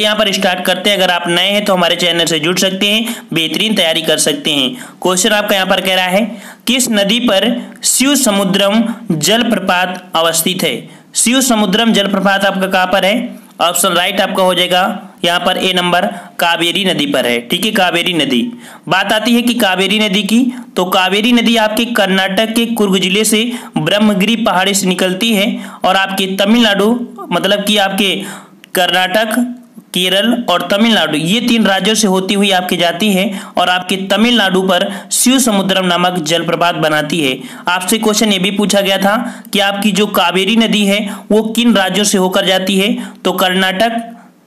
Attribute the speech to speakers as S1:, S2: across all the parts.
S1: यहाँ पर स्टार्ट करते हैं। अगर आप नए हैं तो हमारे चैनल से जुड़ सकते हैं, बेहतरीन तैयारी कर सकते हैं। क्वेश्चन आपका यहाँ पर कह रहा है, किस नदी पर शिव समुद्रम जलप्रपात अवस्थित है? शिव समुद्रम जलप्रपात आपका कहाँ पर है? ऑप्शन राइट आपका हो जाएगा यहाँ पर ए नंबर, कावेरी नदी पर है। ठीक है, कावेरी नदी। बात आती है कि कावेरी नदी की, तो कावेरी नदी आपके कर्नाटक के कुर्ग जिले से ब्रह्मगिरी पहाड़ी से निकलती है और आपके तमिलनाडु, मतलब कि आपके कर्नाटक, केरल और तमिलनाडु, ये 3 राज्यों से होती हुई आपकी जाती है और आपके तमिलनाडु पर शिव समुद्रम नामक जलप्रपात बनाती है। आपसे क्वेश्चन ये भी पूछा गया था कि आपकी जो कावेरी नदी है वो किन राज्यों से होकर जाती है? तो कर्नाटक,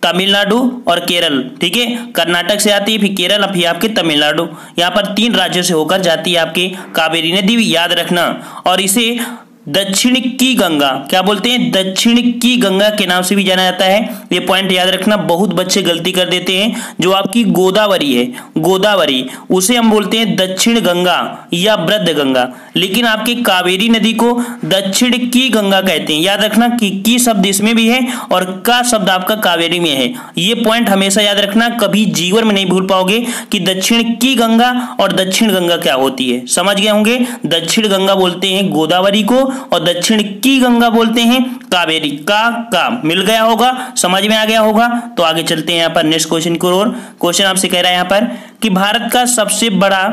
S1: तमिलनाडु और केरल। ठीक है, कर्नाटक से आती है, फिर केरल, फिर आपके तमिलनाडु। यहाँ पर 3 राज्यों से होकर जाती है आपकी कावेरी नदी, याद रखना। और इसे दक्षिण की गंगा, क्या बोलते हैं? दक्षिण की गंगा के नाम से भी जाना जाता है। ये पॉइंट याद रखना, बहुत बच्चे गलती कर देते हैं। जो आपकी गोदावरी है, गोदावरी, उसे हम बोलते हैं दक्षिण गंगा या वृद्ध गंगा, लेकिन आपकी कावेरी नदी को दक्षिण की गंगा कहते हैं। याद रखना कि की शब्द इसमें भी है और का शब्द आपका कावेरी में है। ये पॉइंट हमेशा याद रखना, कभी जीवन में नहीं भूल पाओगे कि दक्षिण की गंगा और दक्षिण गंगा क्या होती है। समझ गए होंगे? दक्षिण गंगा बोलते हैं गोदावरी को और दक्षिण की गंगा बोलते हैं कावेरी। का मिल गया होगा, समझ में आ गया होगा। तो आगे चलते हैं यहाँ पर नेक्स्ट क्वेश्चन की ओर। क्वेश्चन आपसे कह रहा है यहाँ पर कि भारत का सबसे बड़ा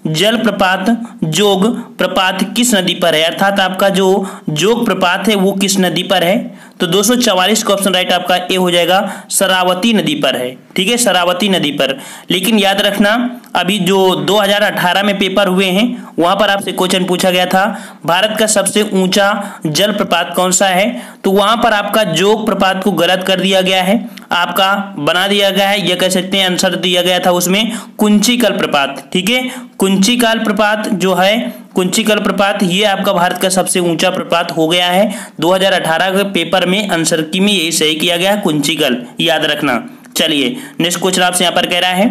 S1: जलप्रपात जोग प्रपात किस नदी पर है? अर्थात आपका जो जोग प्रपात है वो किस नदी पर है? तो 244 का ऑप्शन राइट आपका ए हो जाएगा, शरावती नदी पर है। ठीक है, शरावती नदी पर। लेकिन याद रखना, अभी जो 2018 में पेपर हुए हैं वहां पर आपसे क्वेश्चन पूछा गया था, भारत का सबसे ऊंचा जलप्रपात कौन सा है? तो वहां पर आपका जोग प्रपात को गलत कर दिया गया है, आपका बना दिया गया है, यह कह सकते हैं आंसर दिया गया था उसमें कुंचिकल प्रपात। ठीक है, कुंचिकल प्रपात जो है, कुंचिकल प्रपात, ये आपका भारत का सबसे ऊंचा प्रपात हो गया है। 2018 के पेपर में आंसर की में यही सही किया गया है, कुंचिकल, याद रखना। चलिए नेक्स्ट क्वेश्चन आपसे यहाँ पर कह रहा है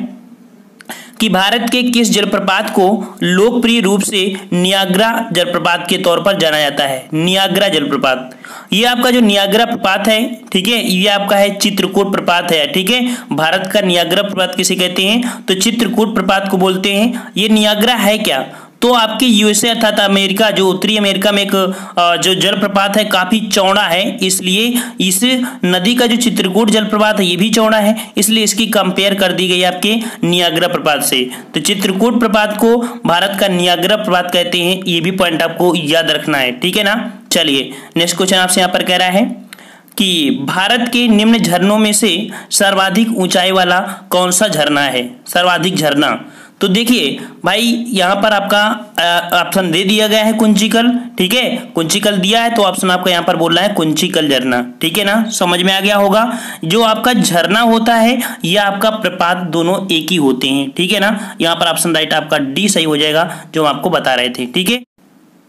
S1: कि भारत के किस जलप्रपात को लोकप्रिय रूप से नियाग्रा जलप्रपात के तौर पर जाना जाता है? नियाग्रा जलप्रपात, ये आपका जो नियाग्रा प्रपात है, ठीक है, ये आपका है चित्रकूट प्रपात है। ठीक है, भारत का नियाग्रा प्रपात किसे कहते हैं? तो चित्रकूट प्रपात को बोलते हैं। ये नियाग्रा है क्या? तो आपके यूएसए अर्थात अमेरिका, जो उत्तरी अमेरिका में एक जो जलप्रपात है काफी चौड़ा है, इसलिए इस नदी का जो चित्रकूट जलप्रपात है ये भी चौड़ा है, इसलिए इसकी कंपेयर कर दी गई आपके नियाग्रा प्रपात से। तो चित्रकूट प्रपात को भारत का नियाग्रा प्रपात कहते हैं, ये भी पॉइंट आपको याद रखना है। ठीक है ना। चलिए नेक्स्ट क्वेश्चन आपसे यहाँ पर कह रहा है कि भारत के निम्न झरनों में से सर्वाधिक ऊंचाई वाला कौन सा झरना है? सर्वाधिक झरना, तो देखिए भाई यहाँ पर आपका ऑप्शन दे दिया गया है कुंचिकल। ठीक है, कुंचिकल दिया है तो ऑप्शन आपका यहाँ पर बोल रहा है कुंचिकल झरना। ठीक है ना, समझ में आ गया होगा। जो आपका झरना होता है या आपका प्रपात दोनों एक ही होते हैं। ठीक है ना, यहाँ पर ऑप्शन राइट आपका डी सही हो जाएगा जो हम आपको बता रहे थे। ठीक है,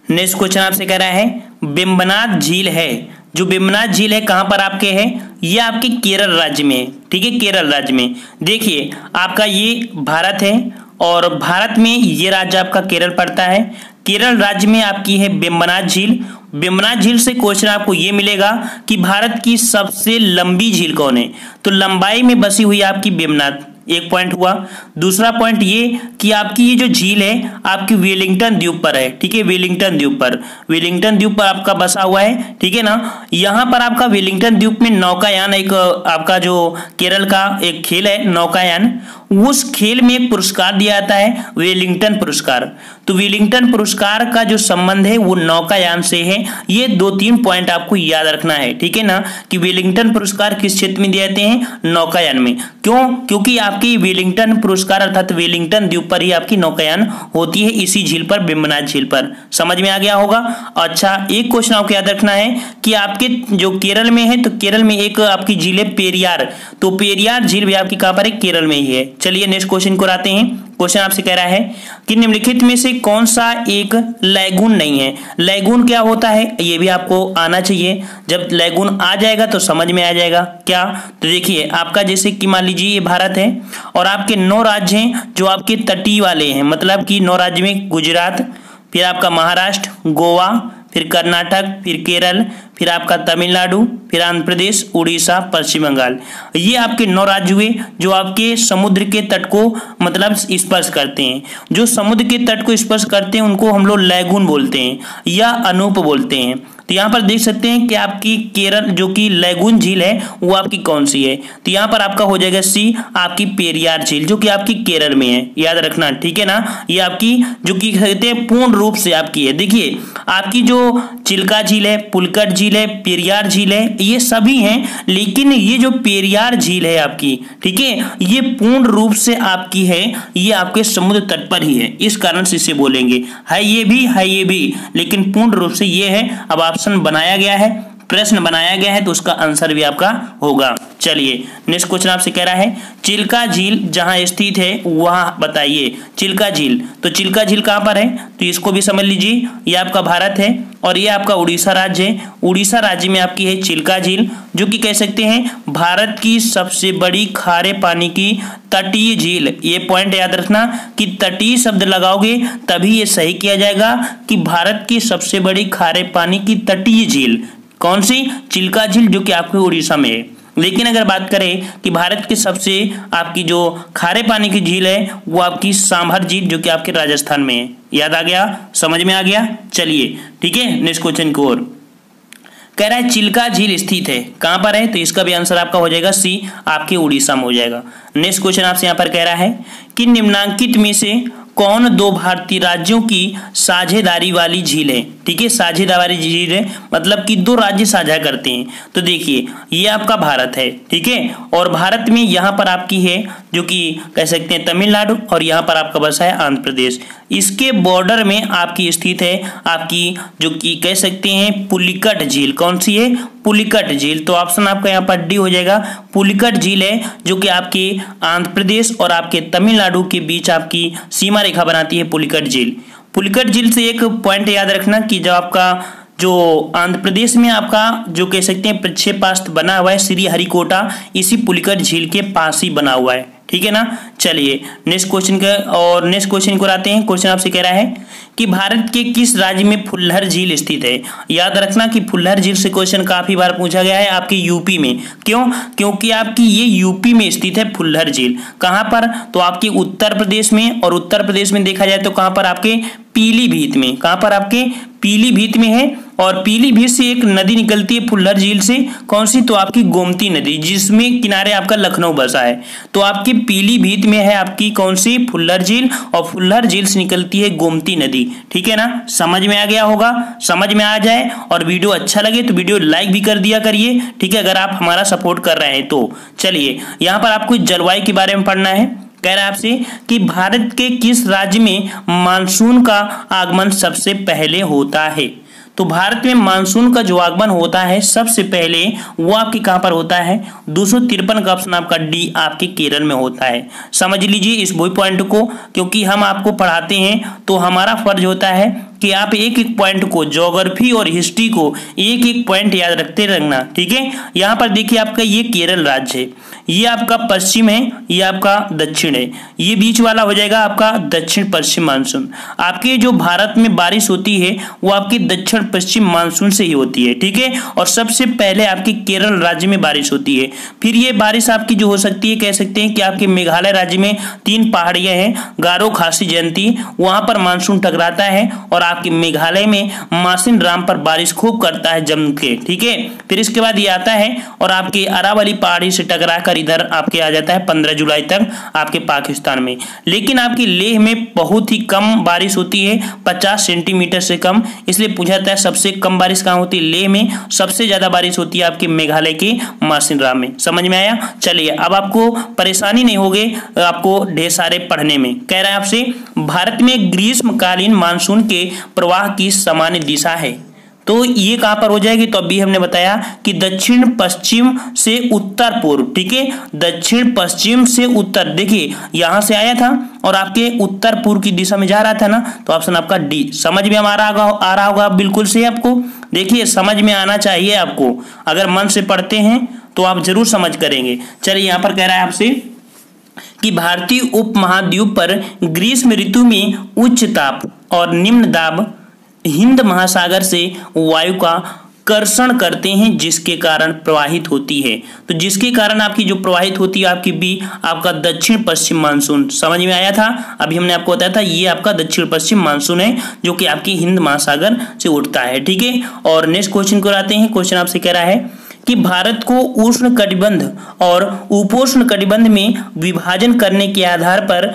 S1: नेक्स्ट क्वेश्चन आपसे कह रहा है वेम्बनाड झील है, जो वेम्बनाड झील है कहाँ पर आपके है? ये आपके केरल राज्य में। ठीक है, केरल राज्य में। देखिए आपका ये भारत है और भारत में ये राज्य आपका केरल पड़ता है। केरल राज्य में आपकी है वेम्बनाड झील। वेम्बनाड झील से क्वेश्चन आपको ये मिलेगा कि भारत की सबसे लंबी झील कौन है? तो लंबाई में बसी हुई आपकी वेम्बनाड, एक पॉइंट हुआ। दूसरा पॉइंट ये कि आपकी ये जो झील है आपकी वेलिंगटन द्वीप पर है। ठीक है, वेलिंगटन द्वीप पर, वेलिंगटन द्वीप पर आपका बसा हुआ है। ठीक है ना, यहाँ पर आपका वेलिंगटन द्वीप में नौकायान, एक आपका जो केरल का एक खेल है नौकायान, उस खेल में एक पुरस्कार दिया जाता है वेलिंगटन पुरस्कार। तो वेलिंगटन पुरस्कार का जो संबंध है वो नौकायान से है। ये 2-3 पॉइंट आपको याद रखना है। ठीक है ना, कि वेलिंगटन पुरस्कार किस क्षेत्र में दिए जाते हैं? नौकायान में। क्यों? क्योंकि आपकी वेलिंगटन पुरस्कार अर्थात वेलिंगटन द्वीप पर ही आपकी नौकायान होती है, इसी झील पर, वेम्बनाड झील पर। समझ में आ गया होगा। अच्छा, एक क्वेश्चन आपको याद रखना है कि आपके जो केरल में है, तो केरल में एक आपकी झील है पेरियार, तो पेरियार झील भी आपकी कहाँ पर है? केरल में ही है। चलिए नेक्स्ट क्वेश्चन को आते हैं। क्वेश्चन आपसे कह रहा है कि निम्नलिखित में से कौन सा एक लैगून नहीं है? लैगून क्या होता है ये भी आपको आना चाहिए। जब लैगून आ जाएगा तो समझ में आ जाएगा क्या। तो देखिए आपका जैसे कि मान लीजिए ये भारत है और आपके 9 राज्य हैं जो आपके तटीय वाले हैं, मतलब कि 9 राज्य में गुजरात, फिर आपका महाराष्ट्र, गोवा, फिर कर्नाटक, फिर केरल, फिर आपका तमिलनाडु, फिर आंध्र प्रदेश, उड़ीसा, पश्चिम बंगाल। ये आपके 9 राज्य हुए जो आपके समुद्र के तट को मतलब स्पर्श करते हैं। जो समुद्र के तट को स्पर्श करते हैं उनको हम लोग लैगून बोलते हैं या अनूप बोलते हैं। तो यहाँ पर देख सकते हैं कि आपकी केरल जो कि लैगून झील है वो आपकी कौन सी है, तो यहाँ पर आपका हो जाएगा सी, आपकी पेरियार झील जो कि आपकी केरल में है, याद रखना, ठीक है ना। ये आपकी जो कि कहते हैं पूर्ण रूप से आपकी है। देखिए आपकी जो चिल्का झील है, पुलकट झील है, पेरियार झील है, ये सभी हैं, लेकिन ये जो पेरियार झील है आपकी, ठीक है, ये पूर्ण रूप से आपकी है, ये आपके समुद्र तट पर ही है, इस कारण से इसे बोलेंगे। है ये भी, है ये भी, लेकिन पूर्ण रूप से ये है। अब ऑप्शन बनाया गया है, प्रश्न बनाया गया है, तो उसका आंसर भी आपका होगा। चलिए नेक्स्ट क्वेश्चन आपसे कह रहा है चिल्का झील जहां स्थित है वहां बताइए। चिल्का झील, तो चिल्का झील कहां पर है, तो इसको भी समझ लीजिए। ये आपका भारत है और ये आपका उड़ीसा राज्य है। उड़ीसा राज्य में आपकी है चिल्का झील, जो कि कह सकते हैं भारत की सबसे बड़ी खारे पानी की तटीय झील। ये पॉइंट याद रखना कि तटीय शब्द लगाओगे तभी ये सही किया जाएगा कि भारत की सबसे बड़ी खारे पानी की तटीय झील कौन सी, चिल्का झील, जो कि आपके उड़ीसा में है। लेकिन अगर बात करें कि भारत की सबसे आपकी जो खारे पानी की झील है वो आपकी सांभर झील जो कि आपके राजस्थान में है। याद आ गया, समझ में आ गया। चलिए ठीक है नेक्स्ट क्वेश्चन की ओर। कह रहा है चिल्का झील स्थित है कहां पर है, तो इसका भी आंसर आपका हो जाएगा सी, आपके उड़ीसा में हो जाएगा। नेक्स्ट क्वेश्चन आपसे यहां पर कह रहा है कि निम्नांकित में से कौन 2 भारतीय राज्यों की साझेदारी वाली झील है। ठीक है, साझेदारी वाली झील है मतलब कि 2 राज्य साझा करते हैं। तो देखिए ये आपका भारत है, ठीक है, और भारत में यहाँ पर आपकी है जो कि कह सकते हैं तमिलनाडु, और यहाँ पर आपका बसा है आंध्र प्रदेश। इसके बॉर्डर में आपकी स्थित है आपकी जो कि कह सकते हैं पुलिकट झील। कौन सी है, पुलिकट झील। तो ऑप्शन आपका यहाँ पर डी हो जाएगा, पुलिकट झील है जो कि आपके आंध्र प्रदेश और आपके तमिलनाडु के बीच आपकी सीमा रेखा बनाती है पुलिकट झील। पुलिकट झील से एक पॉइंट याद रखना कि जब आपका जो आंध्र प्रदेश में आपका जो कह सकते हैं प्रक्षेपास्त्र बना हुआ है श्रीहरिकोटा, इसी पुलिकट झील के पास ही बना हुआ है, ठीक है ना। चलिए नेक्स्ट क्वेश्चन का और नेक्स्ट क्वेश्चन को आते हैं। क्वेश्चन आपसे कह रहा है कि भारत के किस राज्य में फुल्लर झील स्थित है। याद रखना कि फुल्लर झील से क्वेश्चन काफी बार पूछा गया है आपके यूपी में। क्यों, क्योंकि आपकी ये यूपी में स्थित है फुल्लर झील। कहां पर, तो आपके उत्तर प्रदेश में, और उत्तर प्रदेश में देखा जाए तो कहां पर आपके पीलीभीत में। कहां पर आपके पीलीभीत में है, और पीलीभीत से एक नदी निकलती है फुल्लर झील से, कौन सी, तो आपकी गोमती नदी, जिसमें किनारे आपका लखनऊ बसा है। तो आपके पीलीभीत में है आपकी कौन सी, फुल्लर झील, और फुल्लर झील से निकलती है गोमती नदी, ठीक है ना। समझ में आ गया होगा, समझ में आ जाए और वीडियो अच्छा लगे तो वीडियो लाइक भी कर दिया करिए, ठीक है, अगर आप हमारा सपोर्ट कर रहे हैं तो। चलिए यहाँ पर आपको जलवायु के बारे में पढ़ना है। कह रहा है आपसे कि भारत के किस राज्य में मानसून का आगमन सबसे पहले होता है। तो भारत में मानसून का जो आगमन होता है सबसे पहले वो आपके कहां पर होता है, 253 का ऑप्शन आपका डी, आपके केरल में होता है। समझ लीजिए इस वही पॉइंट को, क्योंकि हम आपको पढ़ाते हैं तो हमारा फर्ज होता है कि आप एक एक पॉइंट को, ज्योग्राफी और हिस्ट्री को एक एक पॉइंट याद रखते रहना, ठीक है। यहाँ पर देखिए आपका ये केरल राज्य है, ये आपका पश्चिम है, ये आपका दक्षिण है, ये बीच वाला हो जाएगा आपका दक्षिण पश्चिम मानसून। आपके जो भारत में बारिश होती है वो आपकी दक्षिण पश्चिम मानसून से ही होती है, ठीक है, और सबसे पहले आपके केरल राज्य में बारिश होती है। फिर ये बारिश आपकी जो हो सकती है, कह सकते हैं कि आपके मेघालय राज्य में 3 पहाड़ियां हैं, गारो, खासी, जयंती, वहां पर मानसून टकराता है, और आपके मेघालय में मासिन राम पर बारिश खूब करता है जम के, ठीक है। फिर इसके बाद ये आता है और आपके अरावली पहाड़ी से टकराकर इधर आपके आ जाता है 15 जुलाई तक आपके पाकिस्तान में। लेकिन आपकी लेह में बहुत ही कम बारिश होती है, 50 सेंटीमीटर से कम, इसलिए पूछा जाता है सबसे कम बारिश कहाँ होती है, लेह में। सबसे ज्यादा बारिश होती है आपके मेघालय के मासिन राम में। समझ में आया। चलिए अब आपको परेशानी नहीं होगी आपको ढेर सारे पढ़ने में। कह रहा है आपसे भारत में ग्रीष्मकालीन मानसून के प्रवाह की सामान्य दिशा है, तो ये कहां पर हो जाएगी, तो अभी हमने बताया कि दक्षिण पश्चिम से उत्तर पूर्व, ठीक है, दक्षिण पश्चिम से उत्तर। देखिए यहां से आया था और आपके उत्तर पूर्व की दिशा में जा रहा था ना, तो ऑप्शन आपका डी। समझ में आ रहा होगा बिल्कुल से आपको। देखिए समझ में आना चाहिए आपको, अगर मन से पढ़ते हैं तो आप जरूर समझ करेंगे। चलिए यहाँ पर कह रहा है आपसे कि भारतीय उप महाद्वीप पर ग्रीष्म ऋतु में उच्च ताप और निम्न दाब हिंद महासागर से वायु का कर्षण करते हैं, जिसके कारण प्रवाहित होती है। तो जिसके कारण आपकी जो प्रवाहित होती है आपकी बी आपका दक्षिण पश्चिम मानसून। समझ में आया था? अभी हमने आपको बताया था ये आपका दक्षिण पश्चिम मानसून है जो कि आपकी हिंद महासागर से उठता है। ठीक है, और नेक्स्ट क्वेश्चन को आते हैं। क्वेश्चन आपसे कह रहा है कि भारत को उष्ण कटिबंध और उपोष्ण कटिबंध में विभाजन करने के आधार पर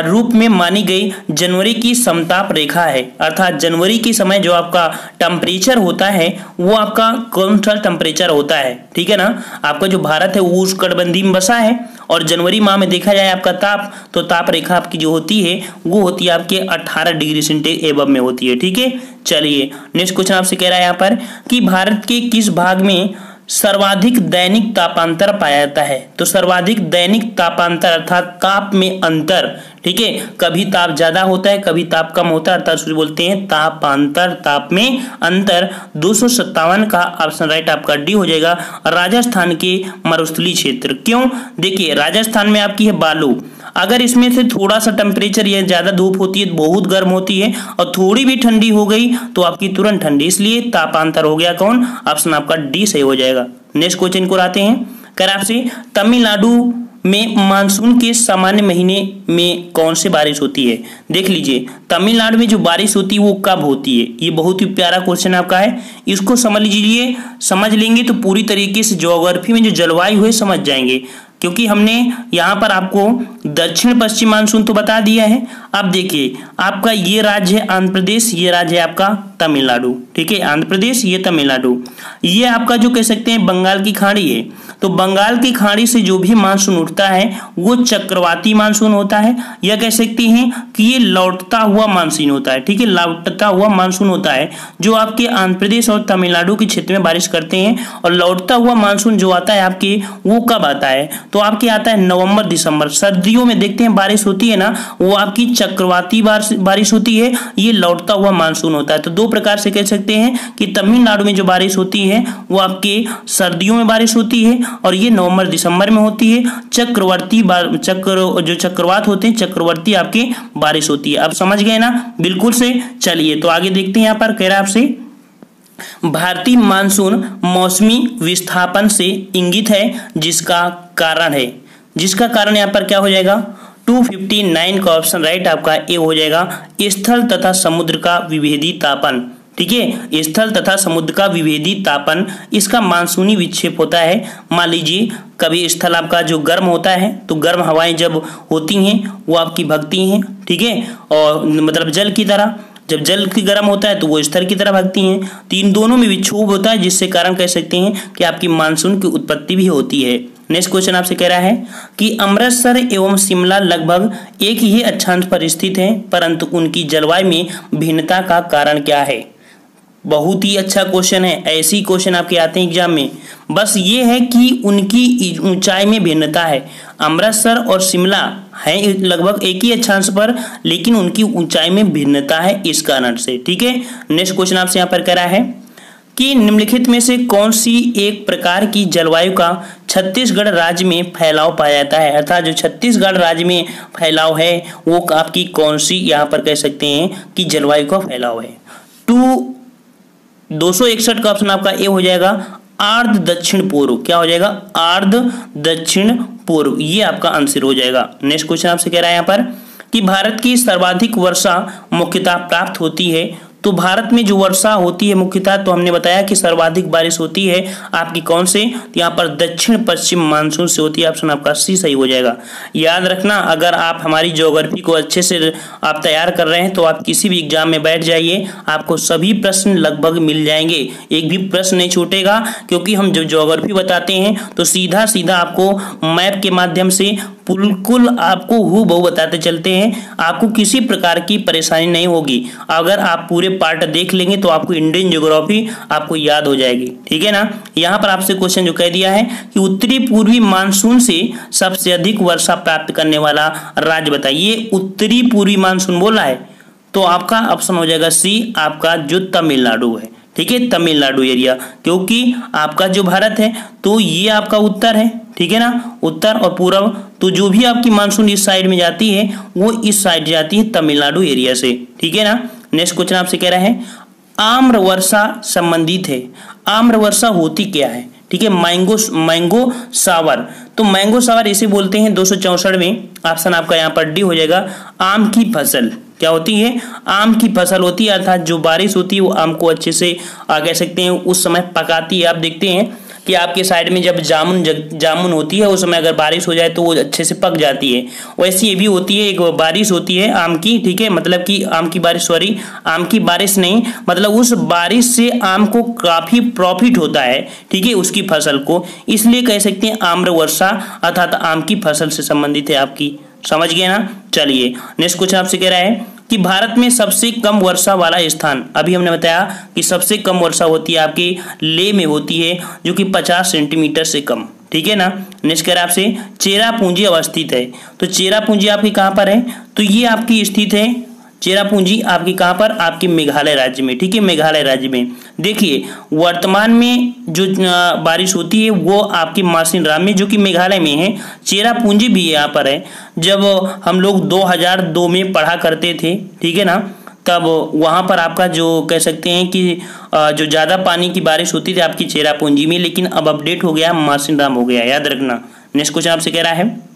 S1: रूप में मानी गई जनवरी की समताप रेखा है। अर्थात जनवरी के समय जो आपका टेम्परेचर होता है वो आपका कौन सा टेम्परेचर होता है? ठीक है ना, आपका जो भारत है वो उष्ण कटिबंधी में बसा है और जनवरी माह में देखा जाए आपका ताप, तो ताप रेखा आपकी जो होती है वो होती है आपके 18 डिग्री सेंटीग्रेड एबव में होती है। ठीक है, चलिए नेक्स्ट क्वेश्चन आपसे कह रहा है यहाँ पर कि भारत के किस भाग में सर्वाधिक दैनिक तापांतर पाया जाता है? तो सर्वाधिक दैनिक तापांतर अर्थात ताप में अंतर। ठीक है, कभी ताप ज्यादा होता है कभी ताप कम होता है, अर्थात उसे बोलते हैं तापांतर, ताप में अंतर। 257 का ऑप्शन राइट आपका डी हो जाएगा, राजस्थान के मरुस्थलीय क्षेत्र। क्यों? देखिए राजस्थान में आपकी है बालू, अगर इसमें से थोड़ा सा टेम्परेचर या ज्यादा धूप होती है बहुत गर्म होती है और थोड़ी भी ठंडी हो गई तो आपकी तुरंत ठंडी, इसलिए तापांतर हो गया कौन? ऑप्शन आपका डी सही हो जाएगा। नेक्स्ट क्वेश्चन को आते हैं। कर आपसे तमिलनाडु में मानसून के सामान्य महीने में कौन से बारिश होती है? देख लीजिए तमिलनाडु में जो बारिश होती है वो कब होती है? ये बहुत ही प्यारा क्वेश्चन आपका है, इसको समझ लीजिए। समझ लेंगे तो पूरी तरीके से ज्योग्राफी में जो जलवायु है समझ जाएंगे, क्योंकि हमने यहाँ पर आपको दक्षिण पश्चिम मानसून तो बता दिया है। अब देखिए आपका ये राज्य है आंध्र प्रदेश, ये राज्य है आपका तमिलनाडु। ठीक है, आंध्र प्रदेश ये तमिलनाडु, ये आपका जो कह सकते हैं बंगाल की खाड़ी है। तो बंगाल की खाड़ी से जो भी मानसून उठता है वो चक्रवाती मानसून होता है, या कह सकते हैं कि ये लौटता हुआ मानसून होता है। ठीक है, लौटता हुआ मानसून होता है जो आपके आंध्र प्रदेश और तमिलनाडु के क्षेत्र में बारिश करते हैं। और लौटता हुआ मानसून जो आता है आपके वो कब आता है? तो आपके आता है नवंबर दिसंबर। सर्दियों में देखते हैं बारिश होती है ना, वो आपकी चक्रवाती बारिश होती है, ये लौटता हुआ मानसून होता है। तो दो प्रकार से कह सकते हैं कि तमिलनाडु में जो बारिश होती है वो आपके सर्दियों में बारिश होती है और ये नवंबर दिसंबर में होती है। जो चक्रवात होते हैं चक्रवर्ती आपके बारिश होती है। अब समझ गए ना? बिल्कुल से। चलिए तो आगे देखते हैं। यहाँ पर कह रहा है आपसे भारतीय मानसून मौसमी विस्थापन से इंगित है, जिसका कारण यहाँ पर क्या हो जाएगा? 259 का ऑप्शन राइट आपका ए हो जाएगा, स्थल तथा समुद्र का विभेदी तापन। ठीक है, स्थल तथा समुद्र का विभेदी तापन इसका मानसूनी विक्षेप होता है। मान लीजिए कभी स्थल आपका जो गर्म होता है तो गर्म हवाएं जब होती हैं वो आपकी भगती हैं। ठीक है, और मतलब जल की तरह, जब जल की गर्म होता है तो वो स्थल की तरह भगती हैं। तो इन दोनों में विक्षोभ होता है, जिससे कारण कह सकते हैं कि आपकी मानसून की उत्पत्ति भी होती है। नेक्स्ट क्वेश्चन आपसे कह रहा है कि अमृतसर एवं शिमला लगभग एक ही अक्षांश पर स्थित हैं, परंतु उनकी जलवायु में भिन्नता का कारण क्या है? बहुत ही अच्छा क्वेश्चन है, ऐसे ही क्वेश्चन आपके आते हैं एग्जाम में। बस ये है कि उनकी ऊंचाई में भिन्नता है। अमृतसर और शिमला है लगभग एक ही अक्षांश पर, लेकिन उनकी ऊंचाई में भिन्नता है इस कारण से। ठीक है, नेक्स्ट क्वेश्चन आपसे यहाँ पर कह रहा है कि निम्नलिखित में से कौन सी एक प्रकार की जलवायु का छत्तीसगढ़ राज्य में फैलाव पाया जाता है? अर्थात जो छत्तीसगढ़ राज्य में फैलाव है वो आपकी कौन सी यहाँ पर कह सकते हैं कि जलवायु का फैलाव है? 261 का ऑप्शन आपका ए हो जाएगा, आर्द्र दक्षिण पूर्व। क्या हो जाएगा? आर्द्र दक्षिण पूर्व, ये आपका आंसर हो जाएगा। नेक्स्ट क्वेश्चन आपसे कह रहा है यहाँ पर कि भारत की सर्वाधिक वर्षा मुख्यतः प्राप्त होती है। तो भारत में जो वर्षा होती है मुख्यतः, तो हमने बताया कि सर्वाधिक बारिश होती है आपकी कौन से? तो यहाँ पर दक्षिण पश्चिम मानसून से होती है। ऑप्शन आपका सी सही हो जाएगा। याद रखना, अगर आप हमारी ज्योग्राफी को अच्छे से आप तैयार कर रहे हैं तो आप किसी भी एग्जाम में बैठ जाइए, आपको सभी प्रश्न लगभग मिल जाएंगे, एक भी प्रश्न नहीं छूटेगा। क्योंकि हम जब ज्योग्राफी बताते हैं तो सीधा सीधा आपको मैप के माध्यम से बिल्कुल आपको हूबहू बताते चलते हैं, आपको किसी प्रकार की परेशानी नहीं होगी। अगर आप पूरे पार्ट देख लेंगे तो आपको इंडियन ज्योग्राफी आपको याद हो जाएगी। ठीक है ना? यहाँ पर आपसे क्वेश्चन जो कह दिया है कि उत्तरी पूर्वी मानसून से सबसे अधिक वर्षा प्राप्त करने वाला राज्य बताइए। उत्तरी पूर्वी मानसून बोला है तो आपका ऑप्शन हो जाएगा सी, आपका जो तमिलनाडु है। ठीक है, तमिलनाडु एरिया, क्योंकि आपका जो भारत है तो ये आपका उत्तर है। ठीक है ना, उत्तर और पूर्व, तो जो भी आपकी मानसून इस साइड में जाती है वो इस साइड जाती है तमिलनाडु एरिया से। ठीक है ना? नेक्स्ट क्वेश्चन आपसे कह रहा है आम्र वर्षा संबंधित है। आम्र वर्षा होती क्या है? ठीक है, मैंगो सावर। तो मैंगो सावर इसे बोलते हैं 264 में, ऑप्शन आपका यहाँ पर डी हो जाएगा। आम की फसल क्या होती है? आम की फसल होती है, अर्थात जो बारिश होती है वो आम को अच्छे से कह सकते हैं उस समय पकाती है। आप देखते हैं कि आपके साइड में जब जामुन होती है उस समय अगर बारिश हो जाए तो वो अच्छे से पक जाती है। वैसे ये भी होती है, एक बारिश होती है आम की, ठीक है, मतलब कि आम की बारिश, सॉरी आम की बारिश नहीं, मतलब उस बारिश से आम को काफी प्रॉफिट होता है, ठीक है, उसकी फसल को, इसलिए कह सकते हैं आम्र वर्षा अर्थात आम की फसल से संबंधित है आपकी। समझ गए ना? चलिए नेक्स्ट क्वेश्चन आपसे कह रहा है कि भारत में सबसे कम वर्षा वाला स्थान, अभी हमने बताया कि सबसे कम वर्षा होती है आपकी लेह में होती है, जो कि 50 सेंटीमीटर से कम, ठीक है ना। नेक्स्ट कह रहा है आपसे चेरापूंजी अवस्थित है। तो चेरापूंजी आपकी कहाँ पर है? तो ये आपकी स्थित है चेरापूंजी आपकी कहाँ पर? आपके मेघालय राज्य में, ठीक है, मेघालय राज्य में। देखिए वर्तमान में जो बारिश होती है वो आपकी मासिनराम में, जो कि मेघालय में है। चेरापूंजी भी यहाँ पर है। जब हम लोग 2002 में पढ़ा करते थे, ठीक है ना, तब वहाँ पर आपका जो कह सकते हैं कि जो ज़्यादा पानी की बारिश होती थी आपकी चेरापूंजी में, लेकिन अब अपडेट हो गया, मासिनराम हो गया, याद रखना। नेक्स्ट क्वेश्चन आपसे कह रहा है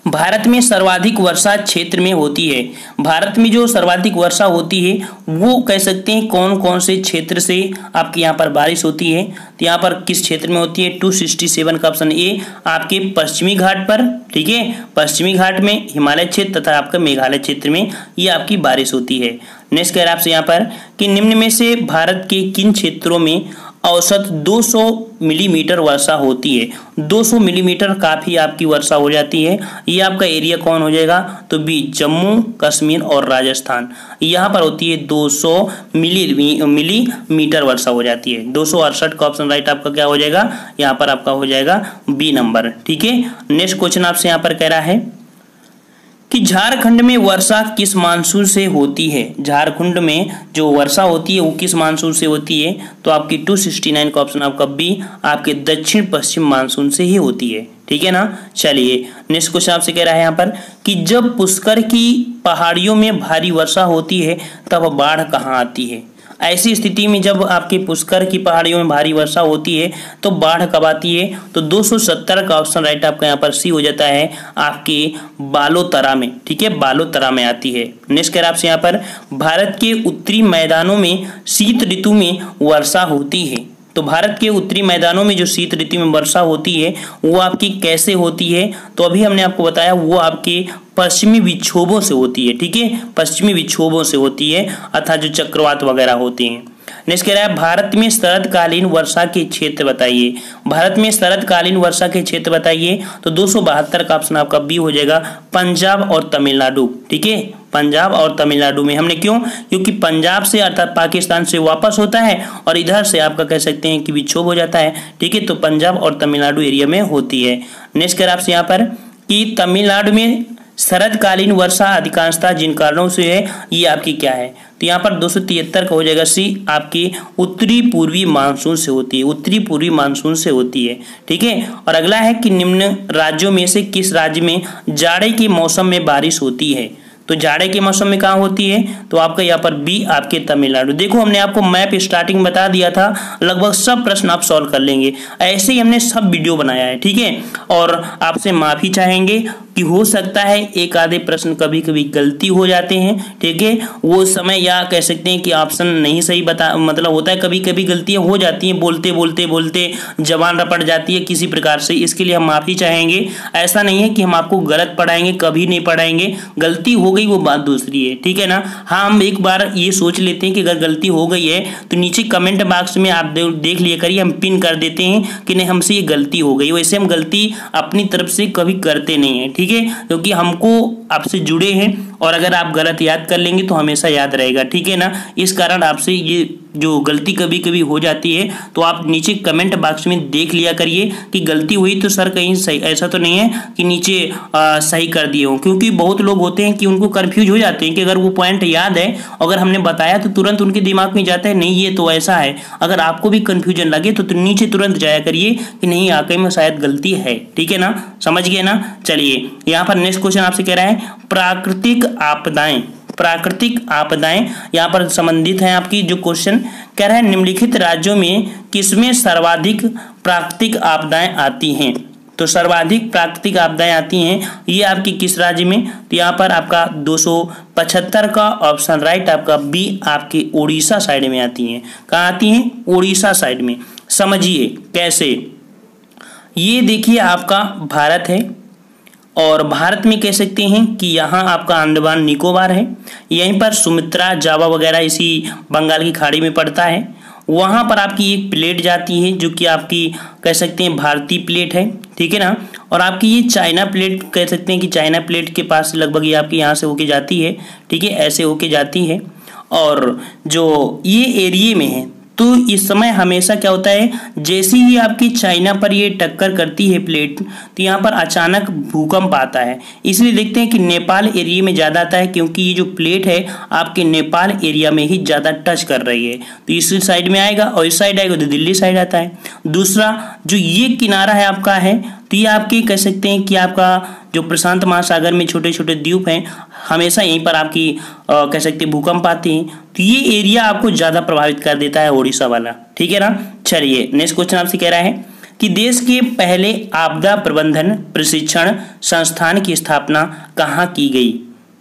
S1: भारत में सर्वाधिक वर्षा क्षेत्र में होती है। भारत में जो सर्वाधिक वर्षा होती है वो कह सकते हैं कौन कौन से क्षेत्र से आपके यहाँ पर बारिश होती है? तो यहाँ पर किस क्षेत्र में होती है? 267 का ऑप्शन ए आपके पश्चिमी घाट पर, ठीक है, पश्चिमी घाट में, हिमालय क्षेत्र तथा आपका मेघालय क्षेत्र में ये आपकी बारिश होती है। नेक्स्ट कह रहा है आपसे यहाँ पर कि निम्न में से भारत के किन क्षेत्रों में औसत 200 मिलीमीटर वर्षा होती है? 200 मिलीमीटर काफ़ी आपकी वर्षा हो जाती है। ये आपका एरिया कौन हो जाएगा? तो बी जम्मू कश्मीर और राजस्थान, यहाँ पर होती है 200 मिलीमीटर वर्षा हो जाती है। 268 का ऑप्शन राइट आपका क्या हो जाएगा? यहाँ पर आपका हो जाएगा बी नंबर, ठीक है। नेक्स्ट क्वेश्चन आपसे यहाँ पर कह रहा है कि झारखंड में वर्षा किस मानसून से होती है? झारखंड में जो वर्षा होती है वो किस मानसून से होती है? तो आपकी 269 का ऑप्शन आपका बी आपके दक्षिण पश्चिम मानसून से ही होती है, ठीक है ना। चलिए नेक्स्ट क्वेश्चन आपसे कह रहा है यहाँ पर कि जब पुष्कर की पहाड़ियों में भारी वर्षा होती है तब बाढ़ कहाँ आती है? ऐसी स्थिति में जब आपके पुष्कर की पहाड़ियों में भारी वर्षा होती है तो बाढ़ कब आती है? तो 270 का ऑप्शन राइट आपका यहाँ पर सी हो जाता है, आपके बालोतरा में, ठीक है, बालोतरा में आती है। नेक्स्ट कह रहा है आपसे यहाँ पर भारत के उत्तरी मैदानों में शीत ऋतु में वर्षा होती है। तो भारत के उत्तरी मैदानों में जो शीत ऋतु में वर्षा होती है वो आपकी कैसे होती है? तो अभी हमने आपको बताया वो आपके पश्चिमी विक्षोभों से होती है, ठीक है, पश्चिमी विक्षोभों से होती है, अर्थात जो चक्रवात वगैरह होते हैं। नेक्स्ट कह रहा है भारत में शरदकालीन वर्षा के क्षेत्र बताइए। भारत में शरदकालीन वर्षा के क्षेत्र बताइए। तो 272 का ऑप्शन आपका बी हो जाएगा, पंजाब और तमिलनाडु, ठीक है, पंजाब और तमिलनाडु में। हमने क्यों? क्योंकि पंजाब से अर्थात पाकिस्तान से वापस होता है और इधर से आपका कह सकते हैं कि विक्षोभ हो जाता है, ठीक है, तो पंजाब और तमिलनाडु एरिया में होती है। नेक्स्ट कह रहा है आपसे यहाँ पर कि तमिलनाडु में शरदकालीन वर्षा अधिकांशतः जिन कारणों से है ये आपकी क्या है? तो यहाँ पर 273 का हो जाएगा सी आपकी उत्तरी पूर्वी मानसून से होती है, उत्तरी पूर्वी मानसून से होती है, ठीक है। और अगला है कि निम्न राज्यों में से किस राज्य में जाड़े के मौसम में बारिश होती है? तो जाड़े के मौसम में कहाँ होती है? तो आपका यहाँ पर बी आपके तमिलनाडु। देखो हमने आपको मैप स्टार्टिंग बता दिया था, लगभग सब प्रश्न आप सॉल्व कर लेंगे। ऐसे ही हमने सब वीडियो बनाया है, ठीक है। और आपसे माफी चाहेंगे कि हो सकता है एक आधे प्रश्न कभी कभी गलती हो जाते हैं, ठीक है, वो समय या कह सकते हैं कि ऑप्शन नहीं सही बता, मतलब होता है कभी कभी गलतियां हो जाती हैं, बोलते बोलते बोलते जबान रपट जाती है किसी प्रकार से, इसके लिए हम माफी चाहेंगे। ऐसा नहीं है कि हम आपको गलत पढ़ाएंगे, कभी नहीं पढ़ाएंगे, गलती हो गई वो बात दूसरी है, ठीक है ना। हाँ हम एक बार ये सोच लेते हैं कि अगर गलती हो गई है तो नीचे कमेंट बॉक्स में आप देख लिया करिए, हम पिन कर देते हैं कि नहीं हमसे ये गलती हो गई। वैसे हम गलती अपनी तरफ से कभी करते नहीं है, ठीक है, क्योंकि हमको आपसे जुड़े हैं और अगर आप गलत याद कर लेंगे तो हमेशा याद रहेगा, ठीक है ना। इस कारण आपसे ये जो गलती कभी कभी हो जाती है तो आप नीचे कमेंट बॉक्स में देख लिया करिए कि गलती हुई तो सर कहीं सही, ऐसा तो नहीं है कि नीचे सही कर दिए हो, क्योंकि बहुत लोग होते हैं कि उनको कंफ्यूज हो जाते हैं कि अगर वो पॉइंट याद है अगर हमने बताया तो तुरंत उनके दिमाग में जाता है नहीं ये तो ऐसा है। अगर आपको भी कंफ्यूजन लगे तो नीचे तुरंत जाया करिए कि नहीं आगे में शायद गलती है, ठीक है ना, समझ गए ना। चलिए यहाँ पर नेक्स्ट क्वेश्चन आपसे कह रहा है प्राकृतिक आपदाएं, प्राकृतिक आपदाएं यहाँ पर संबंधित हैं। आपकी जो क्वेश्चन कह रहा है निम्नलिखित राज्यों में किसमें सर्वाधिक प्राकृतिक आपदाएं आती हैं, तो सर्वाधिक प्राकृतिक आपदाएं आती हैं ये आपकी किस राज्य में, तो यहाँ पर आपका 275 का ऑप्शन राइट आपका बी आपके उड़ीसा साइड में आती हैं। कहाँ आती हैं, उड़ीसा साइड में। समझिए कैसे, ये देखिए आपका भारत है और भारत में कह सकते हैं कि यहाँ आपका अंडमान निकोबार है, यहीं पर सुमित्रा जावा वगैरह इसी बंगाल की खाड़ी में पड़ता है। वहाँ पर आपकी एक प्लेट जाती है जो कि आपकी कह सकते हैं भारतीय प्लेट है, ठीक है ना, और आपकी ये चाइना प्लेट कह सकते हैं कि चाइना प्लेट के पास लगभग ये आपकी यहाँ से होके जाती है, ठीक है, ऐसे होके जाती है। और जो ये एरिया में है तो इस समय हमेशा क्या होता है, जैसे ही आपकी चाइना पर ये टक्कर करती है प्लेट तो यहाँ पर अचानक भूकंप आता है। इसलिए देखते हैं कि नेपाल एरिया में ज़्यादा आता है क्योंकि ये जो प्लेट है आपके नेपाल एरिया में ही ज़्यादा टच कर रही है, तो इस साइड में आएगा और इस साइड आएगा तो दिल्ली साइड आता है। दूसरा जो ये किनारा है आपका है तो ये आपके कह सकते हैं कि आपका जो प्रशांत महासागर में छोटे छोटे द्वीप हैं हमेशा यहीं पर आपकी कह सकते हैं भूकंप आते हैं, तो ये एरिया आपको ज़्यादा प्रभावित कर देता है उड़ीसा वाला, ठीक है ना। चलिए नेक्स्ट क्वेश्चन आपसे कह रहा है कि देश के पहले आपदा प्रबंधन प्रशिक्षण संस्थान की स्थापना कहाँ की गई,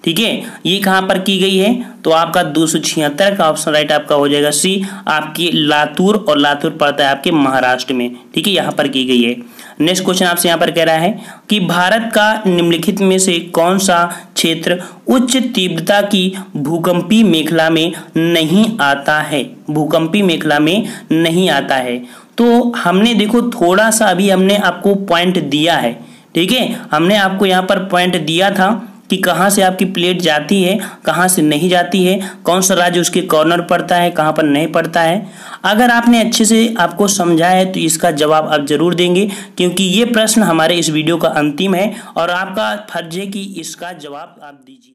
S1: ठीक है, ये कहाँ पर की गई है, तो आपका 276 का ऑप्शन राइट आपका हो जाएगा सी आपकी लातूर, और लातूर पड़ता है आपके महाराष्ट्र में, ठीक है, यहाँ पर की गई है। नेक्स्ट क्वेश्चन आपसे यहाँ पर कह रहा है कि भारत का निम्नलिखित में से कौन सा क्षेत्र उच्च तीव्रता की भूकंपीय मेखला में नहीं आता है, भूकंपीय मेखला में नहीं आता है। तो हमने देखो थोड़ा सा अभी हमने आपको पॉइंट दिया है, ठीक है, हमने आपको यहाँ पर पॉइंट दिया था कि कहाँ से आपकी प्लेट जाती है कहाँ से नहीं जाती है, कौन सा राज्य उसके कॉर्नर पड़ता है कहाँ पर नहीं पड़ता है। अगर आपने अच्छे से आपको समझा है तो इसका जवाब आप जरूर देंगे क्योंकि ये प्रश्न हमारे इस वीडियो का अंतिम है और आपका फर्ज है कि इसका जवाब आप दीजिए।